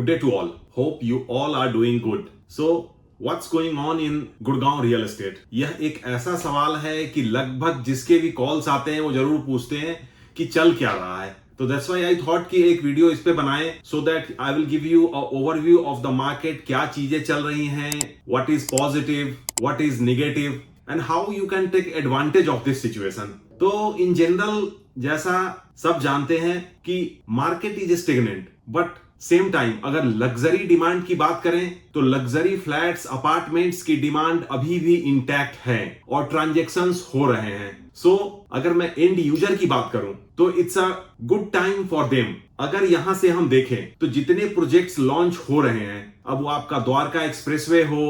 day to all. Hope you all are doing good. So, what's going on in Gurgaon real estate? यह एक ऐसा सवाल है कि लगभग जिसके भी कॉल्स आते हैं वो जरूर पूछते हैं कि चल क्या रहा है. तो दैट्स व्हाई आई थॉट कि एक वीडियो इस पे बनाएं so that I will give you a overview of the market. क्या चीजें चल रही हैं, what is positive, what is negative and how you can take advantage of this situation. तो इन जनरल जैसा सब जानते हैं कि market is stagnant, but same time अगर लग्जरी डिमांड की बात करें तो लग्जरी फ्लैट्स, अपार्टमेंट्स की डिमांड अभी भी इंटैक्ट है और ट्रांजैक्शंस हो रहे हैं. सो अगर मैं एंड यूजर की बात करूं तो it's a good time for them. अगर यहां से हम देखें तो जितने प्रोजेक्ट्स लॉन्च हो रहे हैं, अब वो आपका द्वारका एक्सप्रेसवे हो,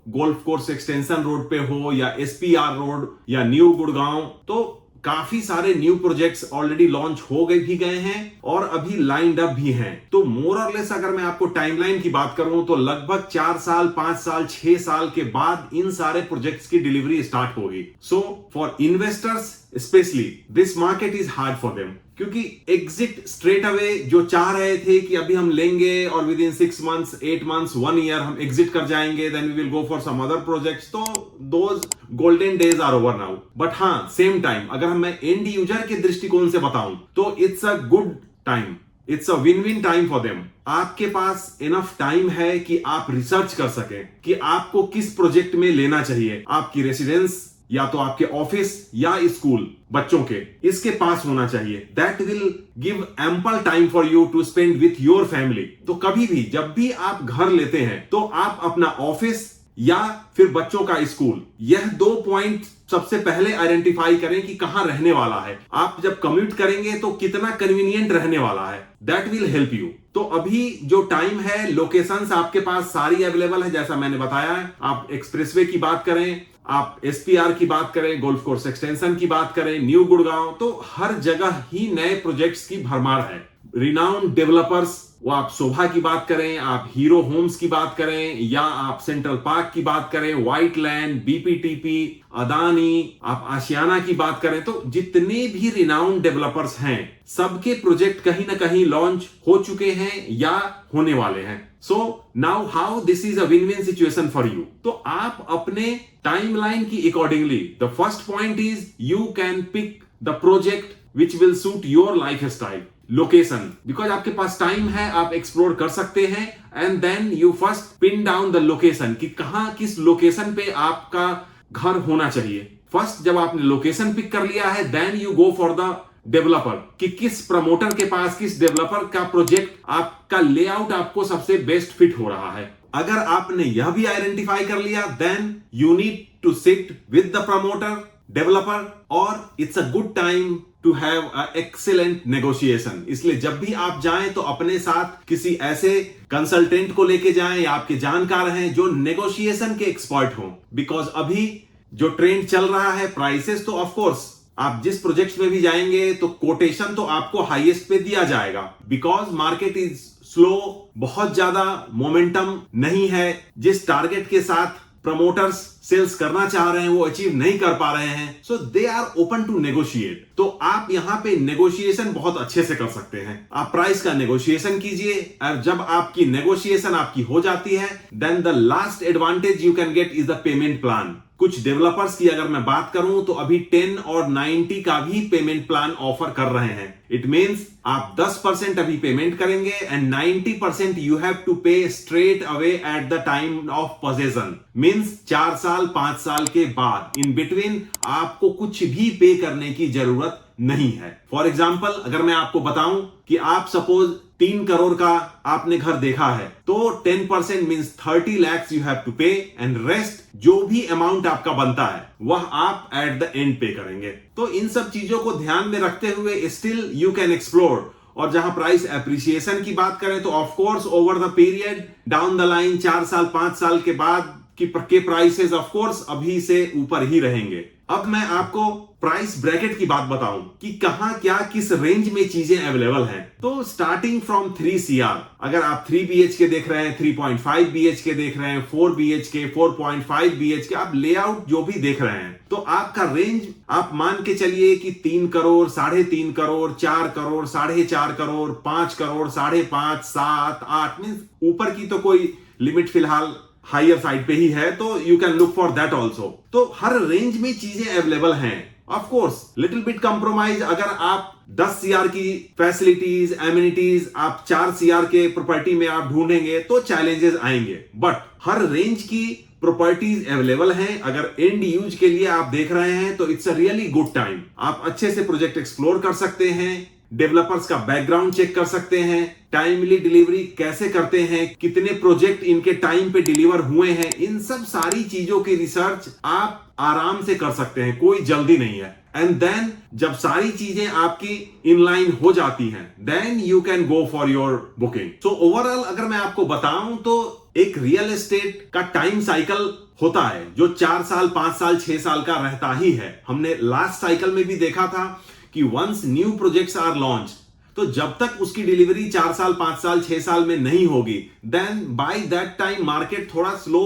गोल्फ कोर्स एक्सटेंशन रोड पे हो या एसपीआर रोड या न्यू गुड़गांव, तो काफी सारे न्यू प्रोजेक्ट्स ऑलरेडी लॉन्च हो गए हैं और अभी लाइंड अप भी हैं. तो मोर और लेस अगर मैं आपको टाइमलाइन की बात करूं तो लगभग 4 साल, 5 साल, 6 साल के बाद इन सारे प्रोजेक्ट्स की डिलीवरी स्टार्ट होगी. So for investors specially this market is hard for them, क्योंकि एग्जिट स्ट्रेट अवे जो चाह रहे थे कि अभी हम लेंगे और within 6 months, 8 months, 1 year हम एग्जिट कर जाएंगे, then we will go for some other projects. तो those golden days are over now. But हाँ, सेम टाइम अगर मैं एंड यूजर के दृष्टिकोण से बताऊं तो it's a good time, it's a win win time for them. आपके पास इनफ टाइम है कि आप रिसर्च कर सकें कि आपको किस प्रोजेक्ट में लेना चाहिए. आपकी रेसिडेंस या तो आपके ऑफिस या स्कूल बच्चों के इसके पास होना चाहिए. That will give ample time for you to spend with your family. तो कभी भी जब भी आप घर लेते हैं तो आप अपना ऑफिस या फिर बच्चों का स्कूल, यह 2 पॉइंट सबसे पहले आइडेंटिफाई करें कि कहां रहने वाला है. आप जब कम्यूट करेंगे तो कितना कन्वीनियंट रहने वाला है. That will help you. तो अभी जो टाइम है, लोकेशंस आपके पास सारी अवेलेबल है जैसा मैंने बताया है. आप एक्सप्रेसवे की बात करें, आप एसपीआर की बात करें, गोल्फ कोर्स एक्सटेंशन की बात करें, न्यू गुड़गांव, तो हर जगह ही नए प्रोजेक्ट्स की भरमार है. रिनाउंड डेवलपर्स, वो आप शोभा की बात करें, आप हीरो होम्स की बात करें या आप सेंट्रल पार्क की बात करें, व्हाइट लैंड, बीपीटीपी, अदानी, आप आशियाना की बात करें, तो जितने भी रिनाउंड डेवलपर्स हैं सबके प्रोजेक्ट कहीं ना कहीं लॉन्च हो चुके हैं या होने वाले हैं. So now how this is a win win situation for you. तो आप अपने टाइमलाइन की accordingly, the first point is you can pick the project which will suit your life style. Location, because आपके पास टाइम है, आप explore कर सकते हैं. And then you first pin down the location कि कहां किस लोकेशन पे आपका घर होना चाहिए. फर्स्ट जब आपने लोकेशन पिक कर लिया है, then you go for the developer कि किस प्रमोटर के पास, किस डेवलपर का प्रोजेक्ट, आपका लेआउट आपको सबसे बेस्ट फिट हो रहा है. अगर आपने यह भी आइडेंटिफाई कर लिया, then you need to sit with the promoter, developer, और it's a good time to have a excellent negotiation. इसलिए जब भी आप जाएं तो अपने साथ किसी ऐसे कंसल्टेंट को लेके जाएं या आपके जानकार हैं जो नेगोशिएशन के एक्सपर्ट हों. बिकॉज अभी जो ट्रेंड चल रहा है, प्राइसेस तो ऑफ कोर्स आप जिस प्रोजेक्ट में भी जाएंगे तो कोटेशन तो आपको हाईएस्ट पे दिया जाएगा. बिकॉज मार्केट इज स्लो, बहुत ज्यादा मोमेंटम नहीं है. जिस टारगेट के साथ प्रमोटर्स सेल्स करना चाह रहे हैं वो अचीव नहीं कर पा रहे हैं. So they are open to negotiate. तो आप यहां पे नेगोशिएशन बहुत अच्छे से कर सकते हैं. आप प्राइस का नेगोशिएशन कीजिए और जब आपकी नेगोशिएशन आपकी हो जाती है, then the last advantage you can get is the payment plan. कुछ डेवलपर्स की अगर मैं बात करूं तो अभी 10 और 90 का भी पेमेंट प्लान ऑफर कर रहे हैं. इट मींस आप 10% अभी पेमेंट करेंगे एंड 90% यू हैव टू पे straight away at the time of possession. Means 4 साल, 5 साल के बाद. इन बिटवीन आपको कुछ भी पे करने की जरूरत नहीं है. फॉर एग्जाम्पल अगर मैं आपको बताऊं कि आप सपोज 3 करोड़ का आपने घर देखा है तो 10% means 30 lakhs you have to pay and rest जो भी अमाउंट आपका बनता है वह आप एट द एंड पे करेंगे. तो इन सब चीजों को ध्यान में रखते हुए स्टिल यू कैन एक्सप्लोर. और जहां प्राइस एप्रिसिएशन की बात करें तो of course over the period down the line 4 साल, 5 साल के बाद के प्राइसेस ऑफ कोर्स अभी से ऊपर ही रहेंगे. अब मैं आपको प्राइस ब्रैकेट की बात बताऊं कि कहां क्या किस रेंज में चीजें अवेलेबल हैं। तो स्टार्टिंग फ्रॉम 3 CR, अगर आप 3 BHK देख रहे हैं, 3.5 BHK देख रहे हैं, 4 BHK, 4.5 BHK, आप लेआउट जो भी देख रहे हैं, तो आपका रेंज आप मान के चलिए कि 3 करोड़, 3.5 करोड़, 4 करोड़, 4.5 करोड़, 5 करोड़, 5.5, 7, 8 मींस ऊपर की तो कोई लिमिट फिलहाल हायर साइड पे ही है, तो you can look for that also. तो हर रेंज में चीजें अवेलेबल हैं। Of course little bit compromise, अगर आप 10 CR की फैसिलिटीज एमिनिटीज आप 4 CR के प्रॉपर्टी में आप ढूंढेंगे तो चैलेंजेस आएंगे, बट हर रेंज की प्रॉपर्टीज अवेलेबल हैं। अगर एंड यूज के लिए आप देख रहे हैं तो it's a really good time. आप अच्छे से प्रोजेक्ट एक्सप्लोर कर सकते हैं, डेवलपर्स का बैकग्राउंड चेक कर सकते हैं, टाइमली डिलीवरी कैसे करते हैं, कितने प्रोजेक्ट इनके टाइम पे डिलीवर हुए हैं, इन सब सारी चीजों की रिसर्च आप आराम से कर सकते हैं, कोई जल्दी नहीं है। एंड देन जब सारी चीजें आपकी इनलाइन हो जाती हैं, then you can go for your booking. So overall अगर मैं आपको बताऊं तो एक रियल एस्टेट का टाइम साइकिल होता है जो 4 साल, 5 साल, 6 साल का रहता ही है। हमने लास्ट साइकिल में भी देखा था कि once new projects are launch, तो जब तक उसकी डिलीवरी 4 साल, 5 साल, 6 साल में नहीं होगी, then by that time market थोड़ा स्लो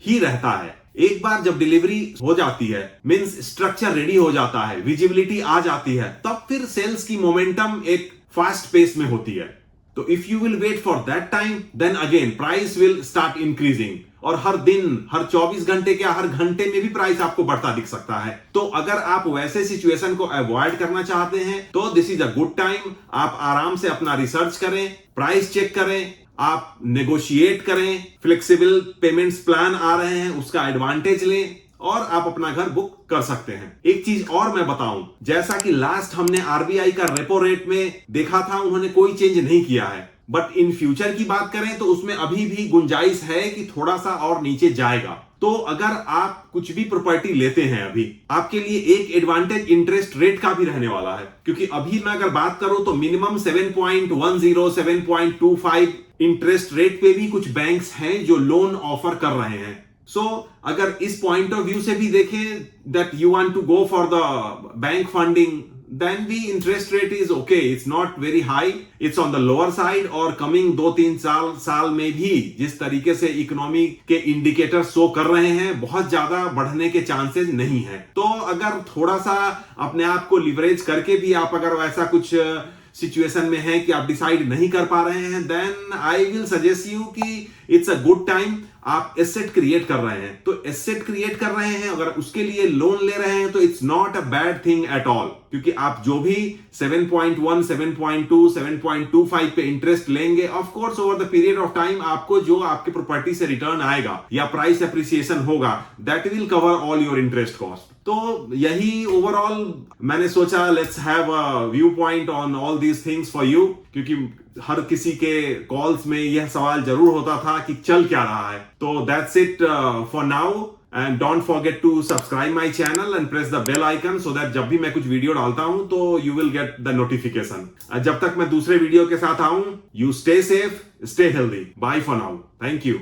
ही रहता है। एक बार जब डिलीवरी हो जाती है, मींस स्ट्रक्चर रेडी हो जाता है, विजिबिलिटी आ जाती है, तब फिर सेल्स की मोमेंटम एक फास्ट पेस में होती है। तो if you will wait for that time, then again price will start increasing, और हर दिन, हर 24 घंटे के हर घंटे में भी प्राइस आपको बढ़ता दिख सकता है। तो अगर आप वैसे सिचुएशन को अवॉइड करना चाहते हैं तो this is a good time. आप आराम से अपना रिसर्च करें, प्राइस चेक करें, आप नेगोशिएट करें, फ्लेक्सिबल पेमेंट्स प्लान आ रहे हैं उसका एडवांटेज लें और आप अपना घर बुक कर सकते हैं। एक चीज और मैं बताऊं, जैसा कि लास्ट हमने RBI का रेपो रेट में देखा था, उन्होंने कोई चेंज नहीं किया है, बट इन फ्यूचर की बात करें तो उसमें अभी भी गुंजाइश है कि थोड़ा सा और नीचे जाएगा। तो अगर आप कुछ भी प्रॉपर्टी लेते हैं अभी, आपके लिए एक एडवांटेज इंटरेस्ट रेट का भी रहने वाला है, क्योंकि अभी मैं अगर बात करूं तो मिनिमम 7.10, 7.25 इंटरेस्ट रेट पे भी कुछ बैंक्स हैं जो लोन ऑफर कर रहे हैं। सो अगर इस पॉइंट ऑफ व्यू से भी देखें that you want to go for the bank funding, then the interest rate is okay, it's not very high, it's on the lower side। और कमिंग 2-3 साल में भी जिस तरीके से इकोनॉमी के इंडिकेटर शो कर रहे हैं, बहुत ज्यादा बढ़ने के चांसेस नहीं है। तो अगर थोड़ा सा अपने आप को लिवरेज करके भी आप अगर वैसा कुछ सिचुएशन में है कि आप डिसाइड नहीं कर पा रहे हैं, then I will suggest you कि इट्स अ गुड टाइम। आप एसेट क्रिएट कर रहे हैं, तो एसेट क्रिएट कर रहे हैं, अगर उसके लिए लोन ले रहे हैं तो it's not a bad thing at all, क्योंकि आप जो भी 7.1, 7.2, 7.25 पे इंटरेस्ट लेंगे, of course over the period of time आपको जो आपके प्रॉपर्टी से रिटर्न आएगा या प्राइस एप्रिसिएशन होगा, that will cover all your interest cost. तो यही ओवरऑल मैंने सोचा let's have a view point on all these things for you, क्योंकि हर किसी के कॉल्स में यह सवाल जरूर होता था कि चल क्या रहा है। तो that's it for now, and don't forget to subscribe my channel and press the bell icon so that जब भी मैं कुछ वीडियो डालता हूं तो you will get the notification. जब तक मैं दूसरे वीडियो के साथ आऊं, you stay safe, stay healthy, bye for now, thank you.